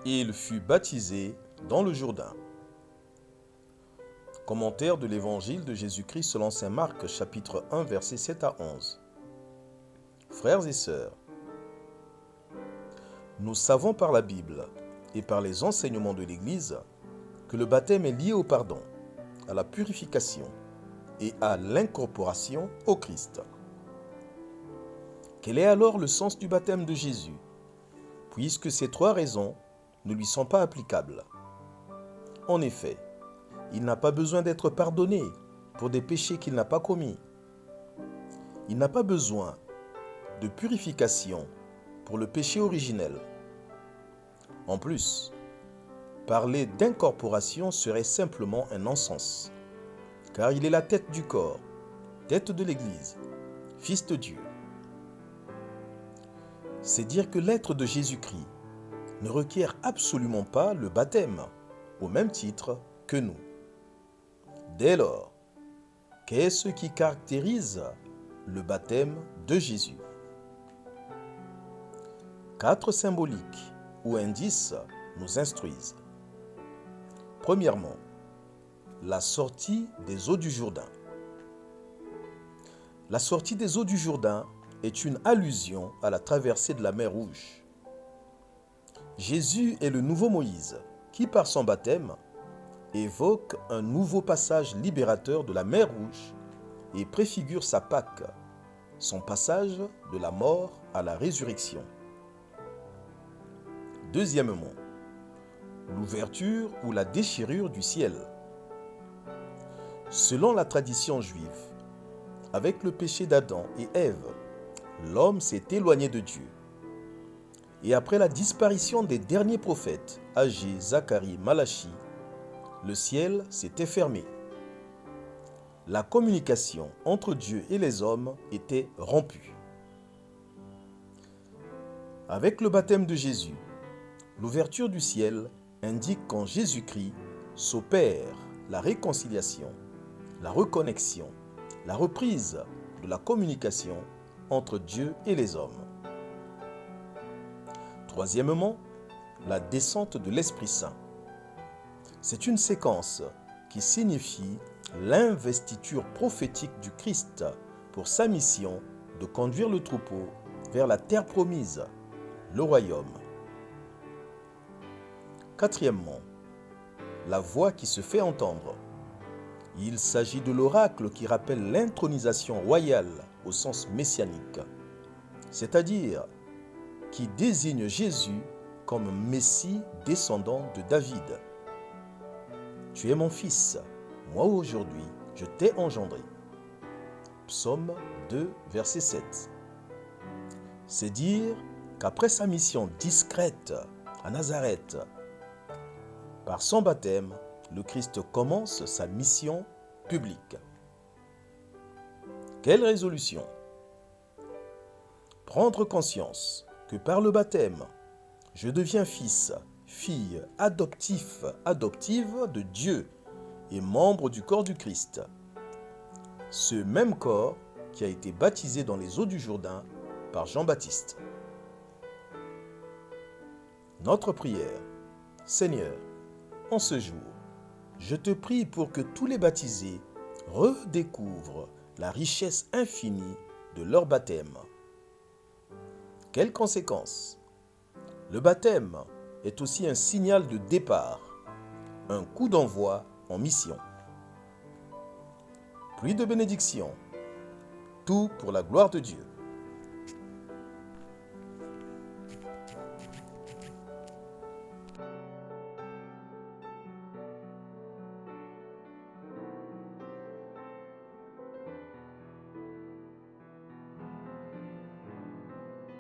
et il fut baptisé dans le Jourdain. Commentaire de l'Évangile de Jésus-Christ selon saint Marc, chapitre 1, versets 7 à 11. Frères et sœurs, nous savons par la Bible et par les enseignements de l'Église que le baptême est lié au pardon, à la purification et à l'incorporation au Christ. Quel est alors le sens du baptême de Jésus, puisque ces trois raisons ne lui sont pas applicables? En effet, il n'a pas besoin d'être pardonné pour des péchés qu'il n'a pas commis. Il n'a pas besoin de purification pour le péché originel. En plus, parler d'incorporation serait simplement un non-sens, car il est la tête du corps, tête de l'Église, Fils de Dieu. C'est dire que l'être de Jésus-Christ ne requiert absolument pas le baptême, au même titre que nous. Dès lors, qu'est-ce qui caractérise le baptême de Jésus? 4 symboliques ou indices nous instruisent. Premièrement, la sortie des eaux du Jourdain. La sortie des eaux du Jourdain est une allusion à la traversée de la mer Rouge. Jésus est le nouveau Moïse qui, par son baptême, évoque un nouveau passage libérateur de la mer Rouge et préfigure sa Pâque, son passage de la mort à la résurrection. Deuxièmement, l'ouverture ou la déchirure du ciel. Selon la tradition juive, avec le péché d'Adam et Ève, l'homme s'est éloigné de Dieu. Et après la disparition des derniers prophètes, Agé, Zacharie, Malachie, le ciel s'était fermé. La communication entre Dieu et les hommes était rompue. Avec le baptême de Jésus, l'ouverture du ciel indique qu'en Jésus-Christ s'opère la réconciliation, la reconnexion, la reprise de la communication entre Dieu et les hommes. Troisièmement, la descente de l'Esprit Saint. C'est une séquence qui signifie l'investiture prophétique du Christ pour sa mission de conduire le troupeau vers la terre promise, le royaume. Quatrièmement, la voix qui se fait entendre. Il s'agit de l'oracle qui rappelle l'intronisation royale au sens messianique, c'est-à-dire qui désigne Jésus comme Messie descendant de David. Tu es mon fils, moi aujourd'hui je t'ai engendré. Psaume 2, verset 7. C'est dire qu'après sa mission discrète à Nazareth, par son baptême, le Christ commence sa mission publique. Quelle résolution? Prendre conscience que par le baptême, je deviens fils, fille, adoptive de Dieu et membre du corps du Christ. Ce même corps qui a été baptisé dans les eaux du Jourdain par Jean-Baptiste. Notre prière. Seigneur, en ce jour, je te prie pour que tous les baptisés redécouvrent la richesse infinie de leur baptême. Quelles conséquences? Le baptême est aussi un signal de départ, un coup d'envoi en mission. Pluie de bénédictions, tout pour la gloire de Dieu.